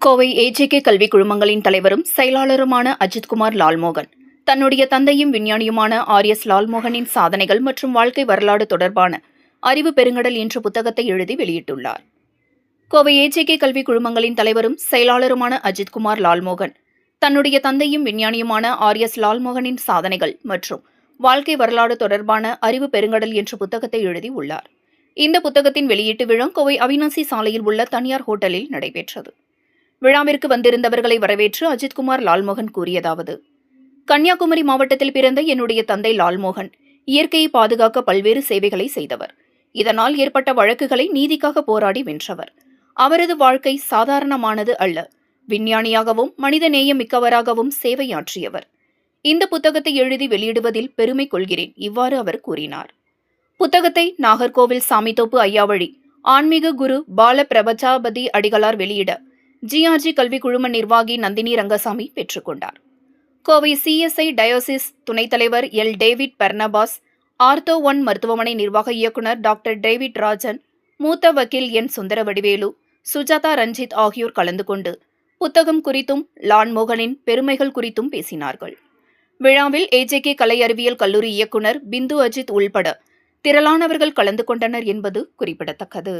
Kovai AJK கல்விக் குழுமங்களின் தலைவரும் செயலாளருமான அஜித்குமார் லால்மோகன் தன்னுடைய தந்தையும் விஞ்ஞானியுமான ஆர்.எஸ். லால்மோகனின் சாதனைகள் மற்றும் வாழ்க்கை வரலாறு தொடர்பான அறிவு பெருங்கடல் என்ற புத்தகத்தை எழுதி வெளியிட்டுள்ளார். கோவை ஏஜேகே கல்விக் குழுமங்களின் தலைவரும் செயலாளருமான அஜித்குமார் லால்மோகன் தன்னுடைய தந்தையும் விஞ்ஞானியுமான ஆர்.எஸ். லால்மோகனின் சாதனைகள் மற்றும் வாழ்க்கை வரலாறு தொடர்பான அறிவு பெருங்கடல் என்ற புத்தகத்தை எழுதி உள்ளார். இந்த புத்தகத்தின் வெளியீட்டு விழா கோவை அவினாசி சாலையில் உள்ள தனியார் ஹோட்டலில் நடைபெற்றது. விழாவிற்கு வந்திருந்தவர்களை வரவேற்று அஜித்குமார் லால்மோகன் கூறியதாவது: கன்னியாகுமரி மாவட்டத்தில் பிறந்த என்னுடைய தந்தை லால்மோகன் இயற்கையை பாதுகாக்க பல்வேறு சேவைகளை செய்தவர். இதனால் ஏற்பட்ட வழக்குகளை நீதிக்காக போராடி வென்றவர். அவரது வாழ்க்கை சாதாரணமானது அல்ல. விஞ்ஞானியாகவும் மனித நேயம் மிக்கவராகவும் சேவையாற்றியவர். இந்த புத்தகத்தை எழுதி வெளியிடுவதில் பெருமை கொள்கிறேன். இவ்வாறு அவர் கூறினார். புத்தகத்தை நாகர்கோவில் சாமித்தோப்பு ஐயாவழி ஆன்மீக குரு பால பிரபஜாபதி அடிகளார் வெளியிட ஜிஆர்ஜி கல்விக் குழும நிர்வாகி நந்தினி ரங்கசாமி பெற்றுக்கொண்டார். கோவை சிஎஸ்ஐ டயோசிஸ் துணைத் தலைவர் எல். டேவிட் பர்னபாஸ், ஆர்த்தோ 1 மருத்துவமனை நிர்வாக இயக்குநர் டாக்டர் டேவிட் ராஜன், மூத்த வக்கீல் என். சுந்தரவடிவேலு, சுஜாதா ரஞ்சித் ஆகியோர் கலந்து கொண்டு புத்தகம் குறித்தும் லால்மோகனின் பெருமைகள் குறித்தும் பேசினார்கள். விழாவில் ஏஜேகே கலை அறிவியல் கல்லூரி இயக்குநர் பிந்து அஜித் உள்பட திரளானவர்கள் கலந்து கொண்டனர் என்பது குறிப்பிடத்தக்கது.